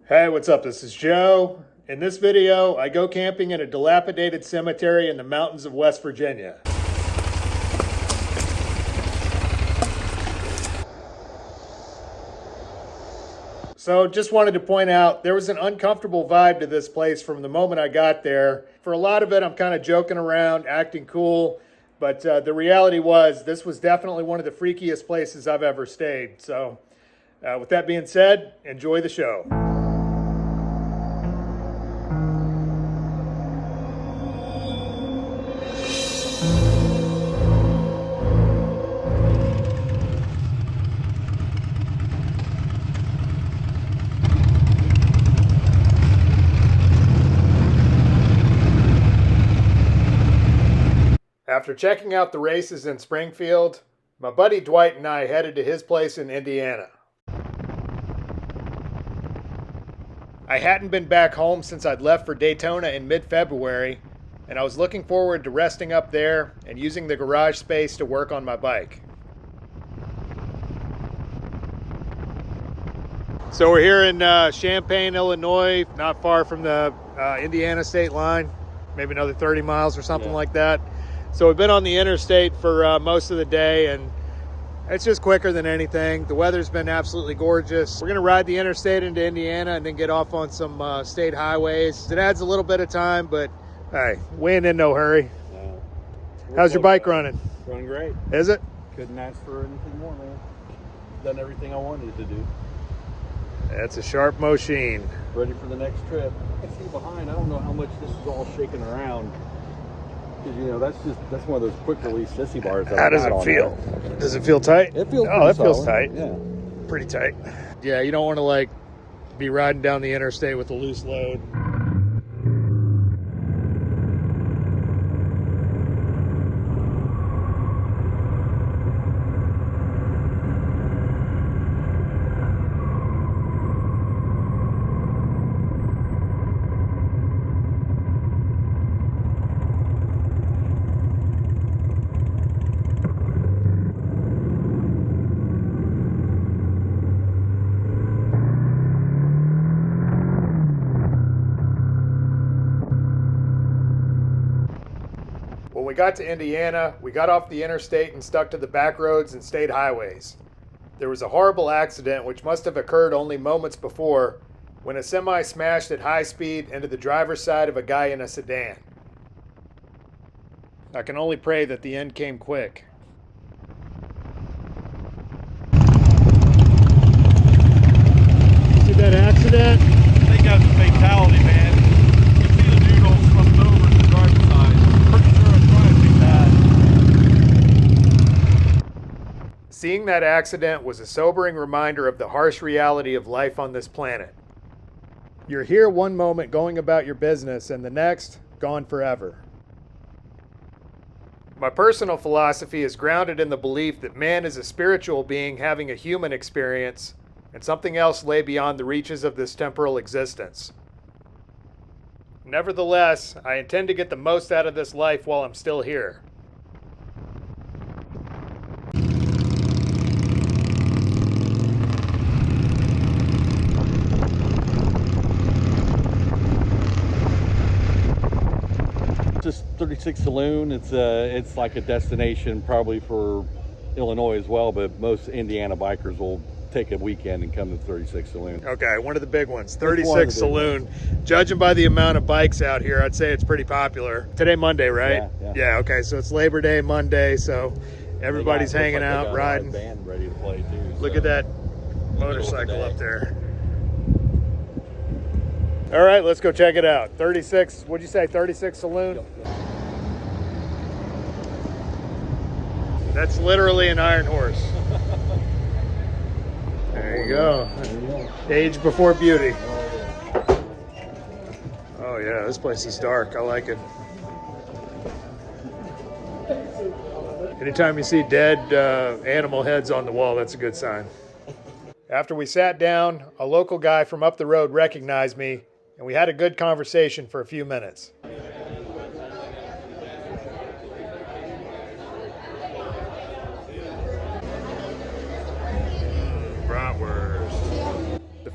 Hey, what's up? This is Joe. In this video, I go camping in a dilapidated cemetery in the mountains of West Virginia. So just wanted to point out, there was an uncomfortable vibe to this place from the moment I got there. For a lot of it, I'm kind of joking around, acting cool, but the reality was this was definitely one of the freakiest places I've ever stayed. So with that being said, enjoy the show. After checking out the races in Springfield, my buddy Dwight and I headed to his place in Indiana. I hadn't been back home since I'd left for Daytona in mid-February, and I was looking forward to resting up there and using the garage space to work on my bike. So we're here in Champaign, Illinois, not far from the Indiana state line, maybe another 30 miles or something like that. So we've been on the interstate for most of the day, and it's just quicker than anything. The weather's been absolutely gorgeous. We're gonna ride the interstate into Indiana and then get off on some state highways. It adds a little bit of time, but hey, we ain't in no hurry. No. How's your bike running? Running great. Is it? Couldn't ask for anything more, man. Done everything I wanted to do. That's a sharp machine. Ready for the next trip. I see behind, I don't know how much this is all shaking around. Because, you know, that's one of those quick release sissy bars. How does it feel? Does it feel tight? It feels Oh, that feels solid. tight. Yeah. Pretty tight. Yeah, you don't want to like be riding down the interstate with a loose load. When we got to Indiana, we got off the interstate and stuck to the back roads and state highways. There was a horrible accident which must have occurred only moments before when a semi smashed at high speed into the driver's side of a guy in a sedan. I can only pray that the end came quick. See that accident? I think that was a fatality, man. You see the dude all slumped over to the driver's side. Pretty sure I'm trying to be bad. Seeing that accident was a sobering reminder of the harsh reality of life on this planet. You're here one moment going about your business and the next, gone forever. My personal philosophy is grounded in the belief that man is a spiritual being having a human experience, and something else lay beyond the reaches of this temporal existence. Nevertheless, I intend to get the most out of this life while I'm still here. This 36 Saloon, it's like a destination probably for Illinois as well, but most Indiana bikers will take a weekend and come to 36 Saloon. Okay, one of the big ones, It's one of 36 the big Saloon. ones. Judging by the amount of bikes out here, I'd say it's pretty popular. Today, Monday, right? Yeah. Okay, so it's Labor Day Monday, so everybody's hanging out, riding. They got a band ready to play too. Look so. at that Middle of the motorcycle day. up there. All right, let's go check it out. 36, what'd you say, 36 Saloon? That's literally an iron horse. There you go. Age before beauty. Oh yeah, this place is dark. I like it. Anytime you see dead animal heads on the wall, that's a good sign. After we sat down, a local guy from up the road recognized me, and we had a good conversation for a few minutes.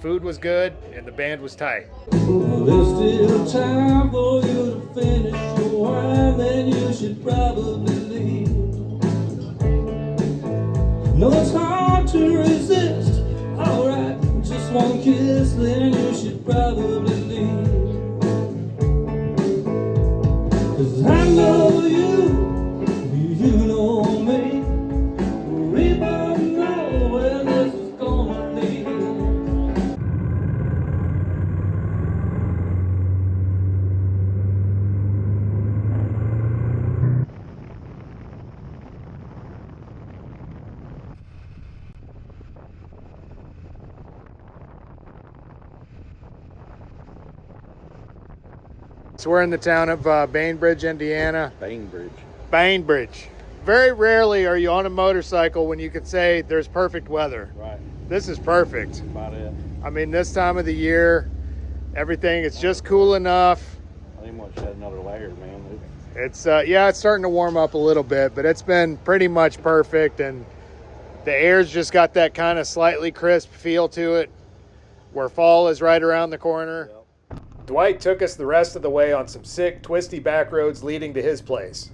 food was good, and the band was tight. There's still time for you to finish your wine, then you should probably leave. No, it's hard to resist. Alright, just one kiss, then you should probably leave. 'Cause I know you know me. We both know where this is gonna lead. So we're in the town of Bainbridge, Indiana. Bainbridge. Bainbridge. Very rarely are you on a motorcycle when you could say there's perfect weather. Right. This is perfect. About it. I mean, this time of the year, everything, it's just cool enough. I didn't want to shed another layer, man. It's yeah, it's starting to warm up a little bit, but it's been pretty much perfect, and the air's just got that kind of slightly crisp feel to it, where fall is right around the corner. Yep. Dwight took us the rest of the way on some sick, twisty back roads leading to his place.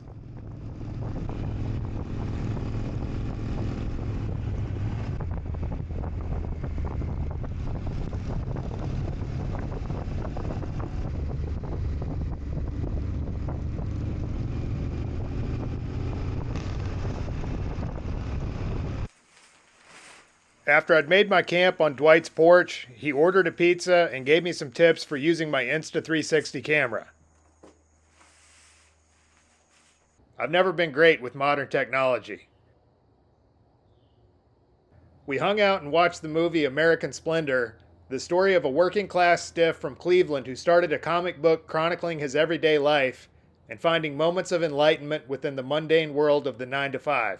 After I'd made my camp on Dwight's porch, he ordered a pizza and gave me some tips for using my Insta360 camera. I've never been great with modern technology. We hung out and watched the movie American Splendor, the story of a working-class stiff from Cleveland who started a comic book chronicling his everyday life and finding moments of enlightenment within the mundane world of the 9-to-5.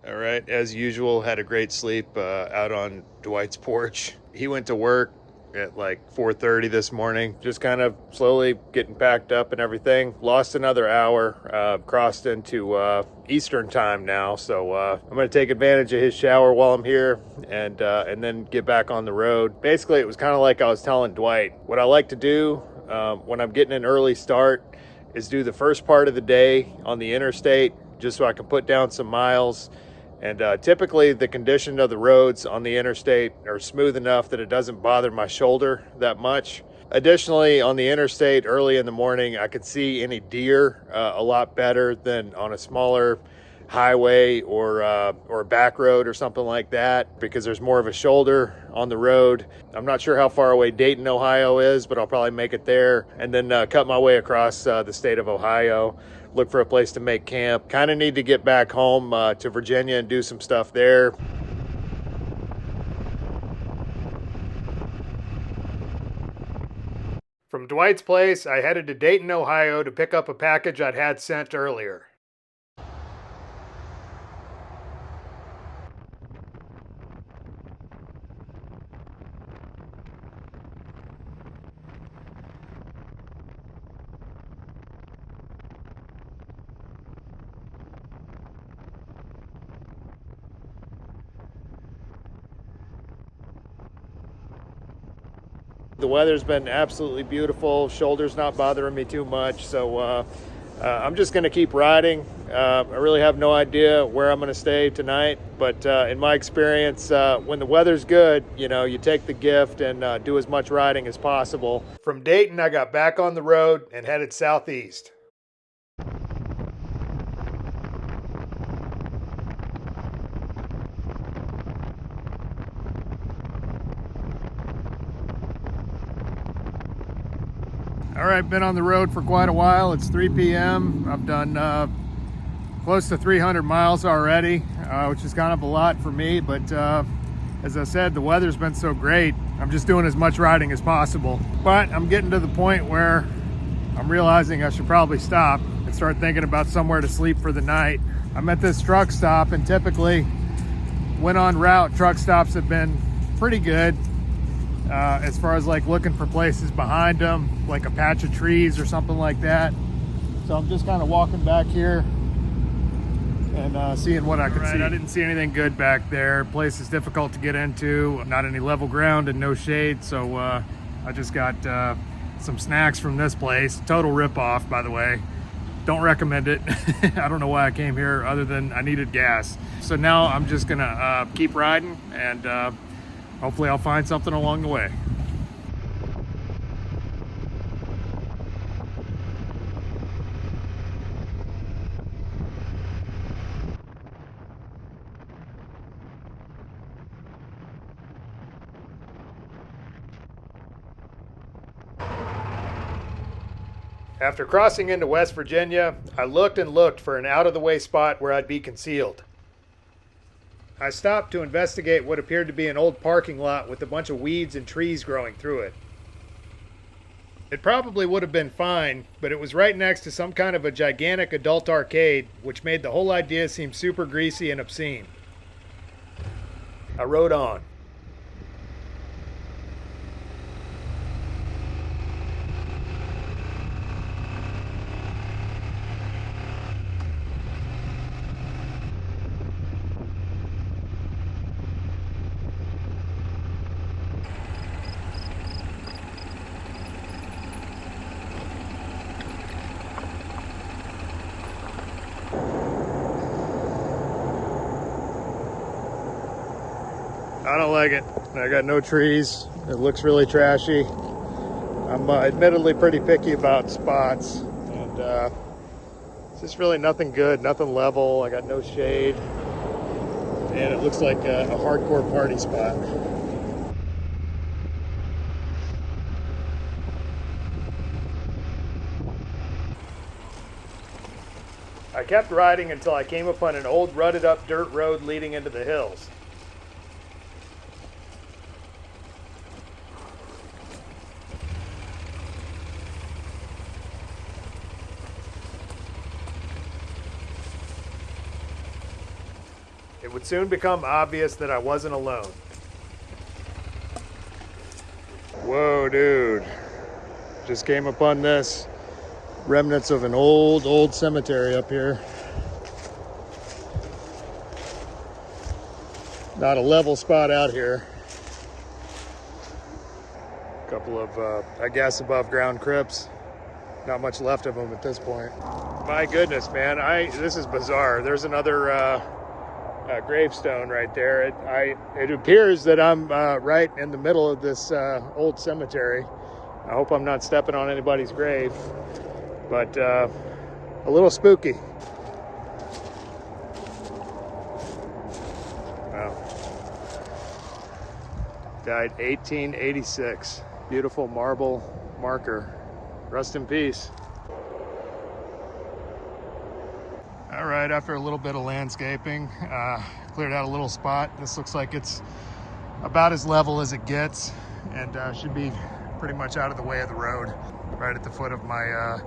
All right, as usual, had a great sleep out on Dwight's porch. He went to work at like 4:30 this morning, just kind of slowly getting packed up and everything. Lost another hour, crossed into Eastern time now, so I'm going to take advantage of his shower while I'm here and then get back on the road. Basically, it was kind of like I was telling Dwight. What I like to do when I'm getting an early start is do the first part of the day on the interstate, just so I can put down some miles. And typically the condition of the roads on the interstate are smooth enough that it doesn't bother my shoulder that much. Additionally, on the interstate early in the morning, I could see any deer a lot better than on a smaller highway or a back road or something like that, because there's more of a shoulder on the road. I'm not sure how far away Dayton, Ohio is, but I'll probably make it there and then cut my way across the state of Ohio. Look for a place to make camp. Kind of need to get back home to Virginia and do some stuff there. From Dwight's place, I headed to Dayton, Ohio to pick up a package I'd had sent earlier. The weather's been absolutely beautiful. Shoulder's not bothering me too much, so I'm just going to keep riding. I really have no idea where I'm going to stay tonight, but in my experience, when the weather's good, you know, you take the gift and do as much riding as possible. From Dayton, I got back on the road and headed southeast. All right, been on the road for quite a while. It's 3 p.m. I've done close to 300 miles already, which is kind of a lot for me, but as I said, the weather's been so great. I'm just doing as much riding as possible. But I'm getting to the point where I'm realizing I should probably stop and start thinking about somewhere to sleep for the night. I'm at this truck stop, and typically when on route, truck stops have been pretty good. As far as like looking for places behind them, like a patch of trees or something like that. So I'm just kind of walking back here and seeing what I could see. I didn't see anything good back there. Place is difficult to get into, not any level ground and no shade, so I just got some snacks from this place. Total rip-off, by the way. Don't recommend it. I don't know why I came here other than I needed gas. So now I'm just gonna keep riding, and hopefully I'll find something along the way. After crossing into West Virginia, I looked and looked for an out-of-the-way spot where I'd be concealed. I stopped to investigate what appeared to be an old parking lot with a bunch of weeds and trees growing through it. It probably would have been fine, but it was right next to some kind of a gigantic adult arcade, which made the whole idea seem super greasy and obscene. I rode on. I don't like it. I got no trees. It looks really trashy. I'm admittedly pretty picky about spots, and it's just really nothing good, nothing level. I got no shade, and it looks like a hardcore party spot. I kept riding until I came upon an old rutted up dirt road leading into the hills. It would soon become obvious that I wasn't alone. Whoa, dude. Just came upon this. Remnants of an old cemetery up here. Not a level spot out here. A couple of, I guess, above ground crypts. Not much left of them at this point. My goodness, man, this is bizarre. There's another gravestone right there. It appears that I'm right in the middle of this old cemetery. I hope I'm not stepping on anybody's grave, but a little spooky. Wow. Died 1886. Beautiful marble marker. Rest in peace. All right, after a little bit of landscaping, cleared out a little spot. This looks like it's about as level as it gets, and should be pretty much out of the way of the road, right at the foot of my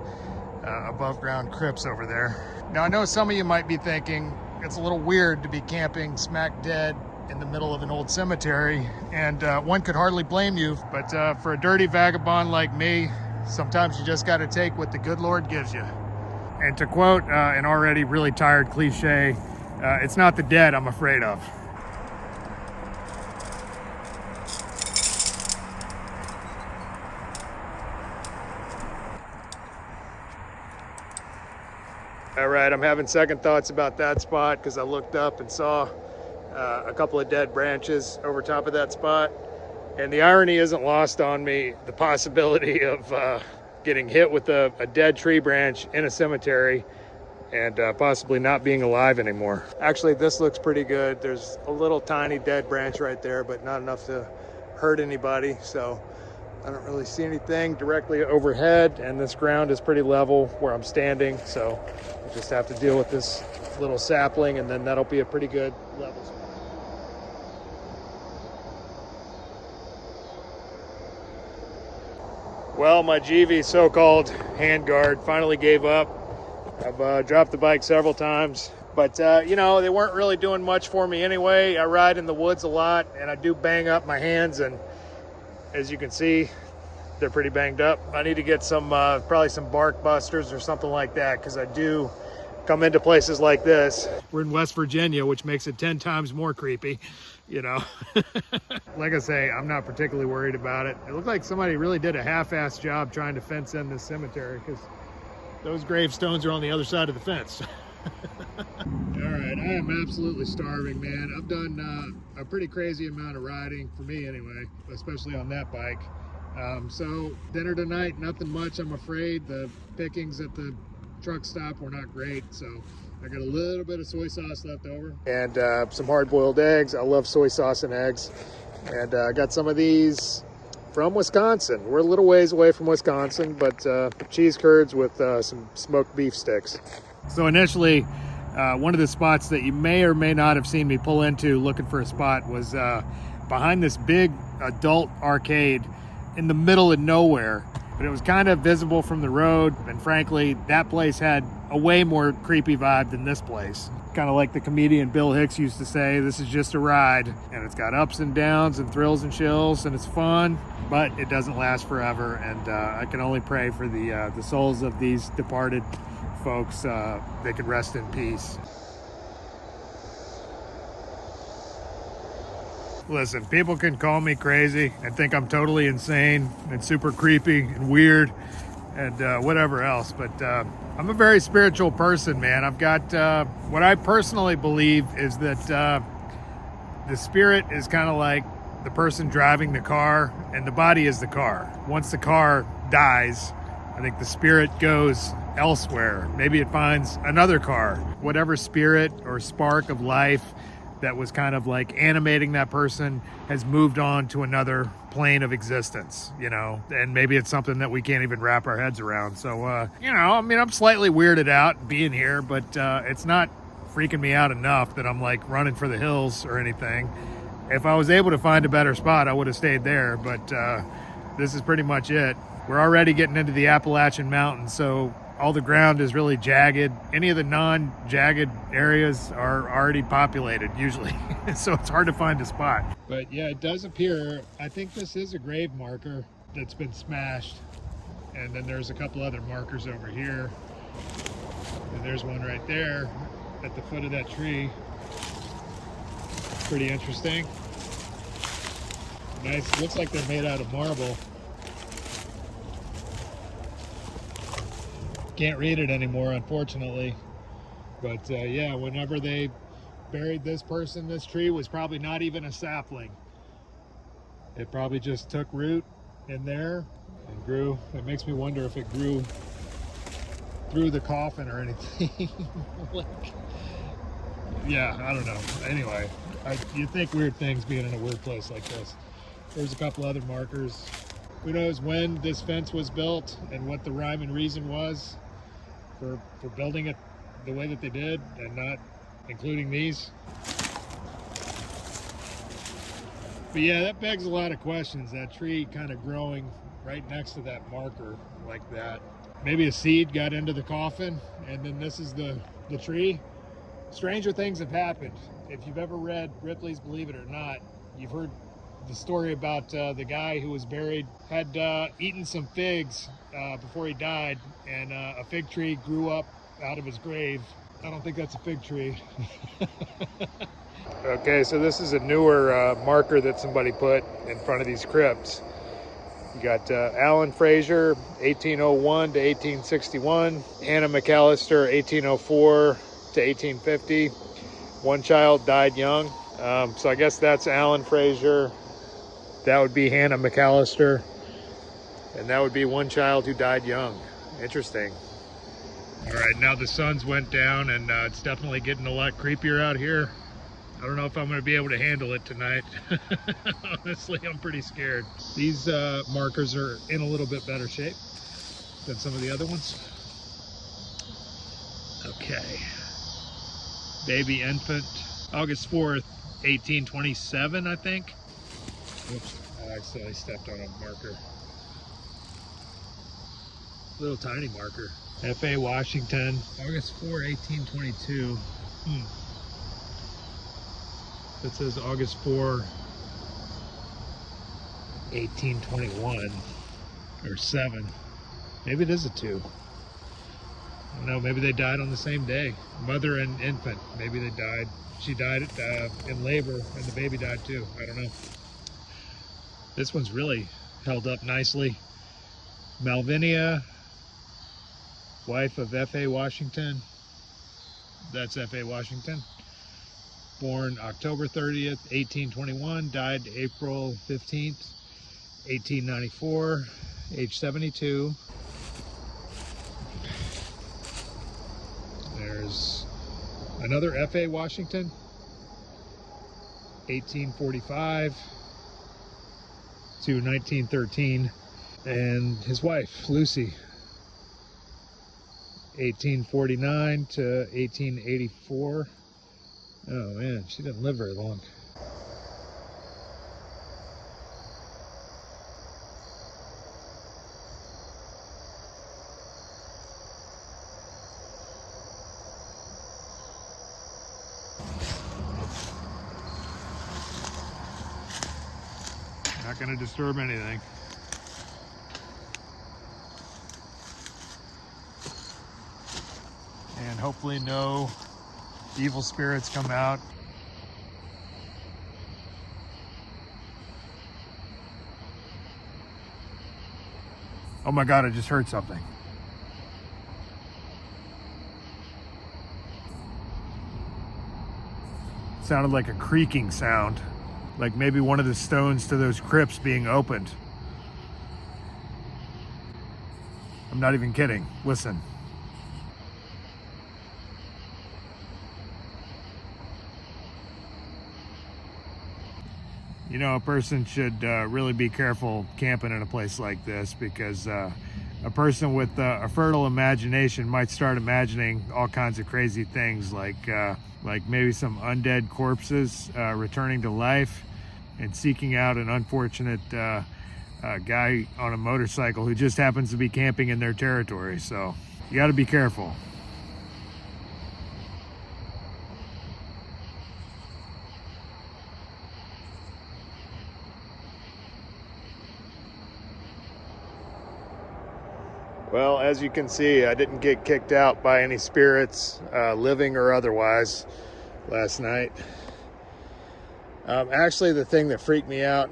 above ground crypts over there. Now, I know some of you might be thinking it's a little weird to be camping smack dead in the middle of an old cemetery, and one could hardly blame you, but for a dirty vagabond like me, sometimes you just got to take what the good Lord gives you. And to quote an already really tired cliche, it's not the dead I'm afraid of. All right, I'm having second thoughts about that spot because I looked up and saw a couple of dead branches over top of that spot. And the irony isn't lost on me, the possibility of getting hit with a dead tree branch in a cemetery and possibly not being alive anymore. Actually, this looks pretty good. There's a little tiny dead branch right there, but not enough to hurt anybody. So I don't really see anything directly overhead, and this ground is pretty level where I'm standing. So I just have to deal with this little sapling, and then that'll be a pretty good level spot. Well, my GV so-called handguard finally gave up. I've dropped the bike several times, but you know, they weren't really doing much for me anyway. I ride in the woods a lot, and I do bang up my hands, and as you can see, they're pretty banged up. I need to get some, probably some bark busters or something like that, because I do come into places like this. We're in West Virginia, which makes it 10 times more creepy, you know. Like I say, I'm not particularly worried about it. It looked like somebody really did a half-assed job trying to fence in this cemetery, because those gravestones are on the other side of the fence. All right, I am absolutely starving, man. I've done a pretty crazy amount of riding, for me anyway, especially on that bike. So dinner tonight, nothing much, I'm afraid. The pickings at the truck stop were not great, so I got a little bit of soy sauce left over. And some hard-boiled eggs. I love soy sauce and eggs. And I got some of these from Wisconsin. We're a little ways away from Wisconsin, but cheese curds with some smoked beef sticks. So initially, one of the spots that you may or may not have seen me pull into looking for a spot was behind this big adult arcade in the middle of nowhere. But it was kind of visible from the road, and frankly, that place had a way more creepy vibe than this place. Kind of like the comedian Bill Hicks used to say, this is just a ride, and it's got ups and downs and thrills and chills, and it's fun, but it doesn't last forever, and I can only pray for the souls of these departed folks, they could rest in peace. Listen, people can call me crazy and think I'm totally insane and super creepy and weird and whatever else, but I'm a very spiritual person, man. I've got what I personally believe is that the spirit is kind of like the person driving the car, and the body is the car. Once the car dies, I think the spirit goes elsewhere. Maybe it finds another car. Whatever spirit or spark of life that was kind of like animating that person has moved on to another plane of existence, you know, and maybe it's something that we can't even wrap our heads around. So, you know, I mean, I'm slightly weirded out being here, but it's not freaking me out enough that I'm like running for the hills or anything. If I was able to find a better spot, I would have stayed there, but this is pretty much it. We're already getting into the Appalachian Mountains, so all the ground is really jagged. Any of the non-jagged areas are already populated usually, so it's hard to find a spot. But yeah, it does appear, I think this is a grave marker that's been smashed, and then there's a couple other markers over here, and there's one right there at the foot of that tree. Pretty interesting. Nice, looks like they're made out of marble. Can't read it anymore, unfortunately, but yeah, whenever they buried this person, this tree was probably not even a sapling. It probably just took root in there and grew. It makes me wonder if it grew through the coffin or anything. Like, yeah, I don't know. Anyway, you think weird things being in a weird place like this. There's a couple other markers. Who knows when this fence was built and what the rhyme and reason was for building it the way that they did and not including these. But yeah, that begs a lot of questions. That tree kind of growing right next to that marker like that. Maybe a seed got into the coffin and then this is the tree. Stranger things have happened. If you've ever read Ripley's Believe It or Not, you've heard the story about the guy who was buried, had eaten some figs before he died, and a fig tree grew up out of his grave. I don't think that's a fig tree. Okay, so this is a newer marker that somebody put in front of these crypts. You got Alan Fraser, 1801 to 1861, Hannah McAllister, 1804 to 1850. One child died young. So I guess that's Alan Fraser. That would be Hannah McAllister. And that would be one child who died young. Interesting. All right, now the sun's went down and it's definitely getting a lot creepier out here. I don't know if I'm going to be able to handle it tonight. Honestly, I'm pretty scared. These markers are in a little bit better shape than some of the other ones. Okay. Baby infant, August 4th, 1827, I think. Oops, I accidentally stepped on a marker. Little tiny marker. F.A. Washington, August 4, 1822. It says August 4, 1821, or 7. Maybe it is a 2. No, maybe they died on the same day. Mother and infant. Maybe they died. She died in labor, and the baby died too. I don't know. This one's really held up nicely. Malvinia, wife of F.A. Washington. That's F.A. Washington. Born October 30th, 1821. Died April 15th, 1894. Age 72. There's another F.A. Washington, 1845 to 1913, and his wife, Lucy, 1849 to 1884. Oh man, she didn't live very long. Not going to disturb anything. And hopefully no evil spirits come out. Oh my God, I just heard something. It sounded like a creaking sound. Like maybe one of the stones to those crypts being opened. I'm not even kidding. Listen. You know, a person should really be careful camping in a place like this, because a person with a fertile imagination might start imagining all kinds of crazy things, like maybe some undead corpses returning to life and seeking out an unfortunate guy on a motorcycle who just happens to be camping in their territory. So you got to be careful. Well, as you can see, I didn't get kicked out by any spirits, living or otherwise, last night. Actually, the thing that freaked me out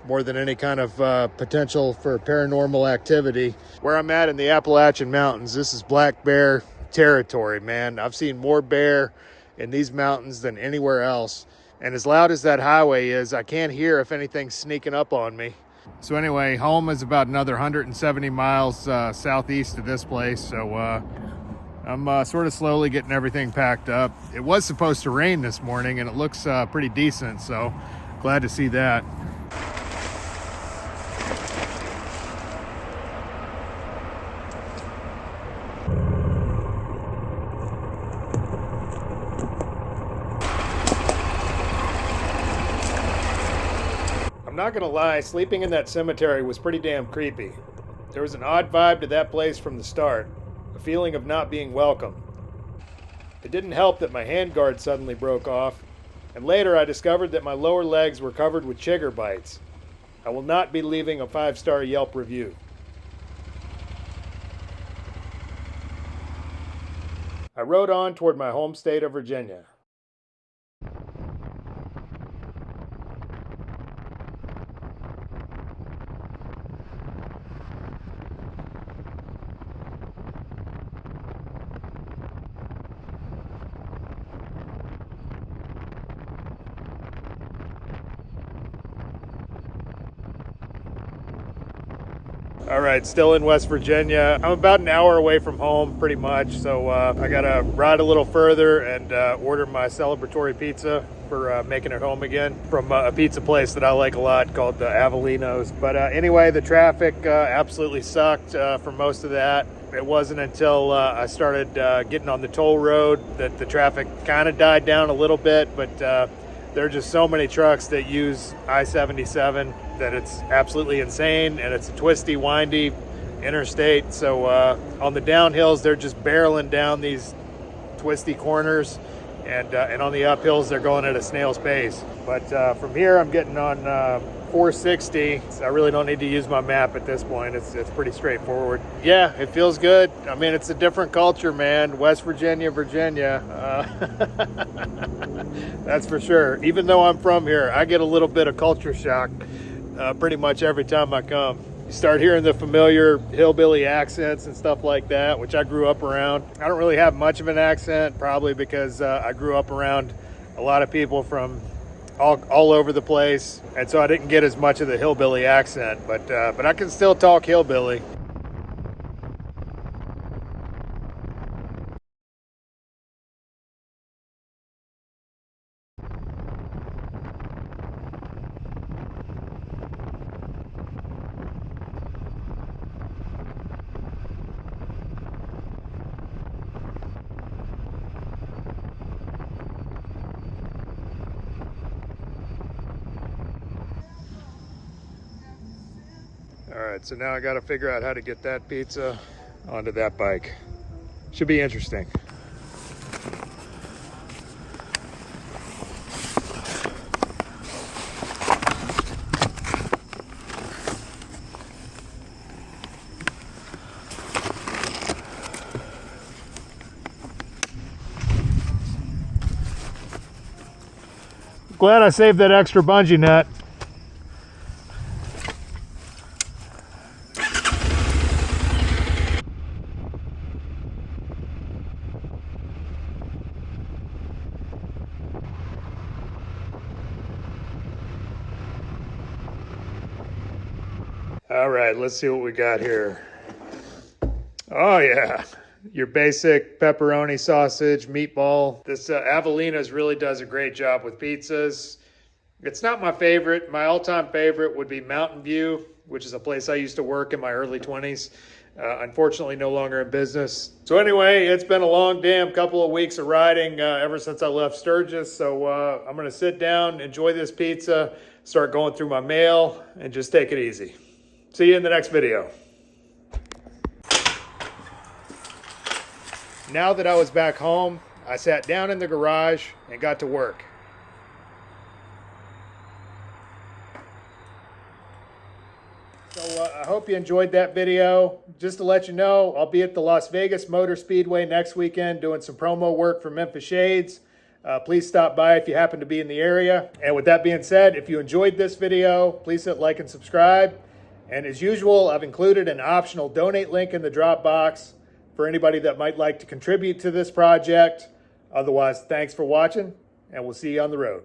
more than any kind of potential for paranormal activity, where I'm at in the Appalachian Mountains, this is black bear territory, man. I've seen more bear in these mountains than anywhere else. And as loud as that highway is, I can't hear if anything's sneaking up on me. So anyway, home is about another 170 miles southeast of this place. So I'm sort of slowly getting everything packed up. It was supposed to rain this morning, and it looks pretty decent. So glad to see that. I'm not gonna lie, sleeping in that cemetery was pretty damn creepy. There was an odd vibe to that place from the start, a feeling of not being welcome. It didn't help that my handguard suddenly broke off, and later I discovered that my lower legs were covered with chigger bites. I will not be leaving a 5-star Yelp review. I rode on toward my home state of Virginia. All right, still in West Virginia. I'm about an hour away from home, pretty much, so I gotta ride a little further and order my celebratory pizza for making it home again from a pizza place that I like a lot called Avellino's. But anyway, the traffic absolutely sucked for most of that. It wasn't until I started getting on the toll road that the traffic kind of died down a little bit, but there are just so many trucks that use I-77 that it's absolutely insane, and it's a twisty, windy interstate. So on the downhills, they're just barreling down these twisty corners, and on the uphills they're going at a snail's pace. But from here I'm getting on 460. So I really don't need to use my map at this point. It's pretty straightforward. Yeah, it feels good. I mean, it's a different culture, man. West Virginia, Virginia. That's for sure. Even though I'm from here, I get a little bit of culture shock pretty much every time I come. You start hearing the familiar hillbilly accents and stuff like that, which I grew up around. I don't really have much of an accent, probably because I grew up around a lot of people from all over the place, and so I didn't get as much of the hillbilly accent, but I can still talk hillbilly. All right, so now I got to figure out how to get that pizza onto that bike. Should be interesting. Glad I saved that extra bungee nut. All right, let's see what we got here. Oh yeah, your basic pepperoni sausage, meatball. This Avellino's really does a great job with pizzas. It's not my favorite. My all-time favorite would be Mountain View, which is a place I used to work in my early 20s. Unfortunately, no longer in business. So anyway, it's been a long damn couple of weeks of riding ever since I left Sturgis. So I'm gonna sit down, enjoy this pizza, start going through my mail, and just take it easy. See you in the next video. Now that I was back home, I sat down in the garage and got to work. So I hope you enjoyed that video. Just to let you know, I'll be at the Las Vegas Motor Speedway next weekend doing some promo work for Memphis Shades. Please stop by if you happen to be in the area. And with that being said, if you enjoyed this video, please hit like and subscribe. And as usual, I've included an optional donate link in the drop box for anybody that might like to contribute to this project. Otherwise, thanks for watching, and we'll see you on the road.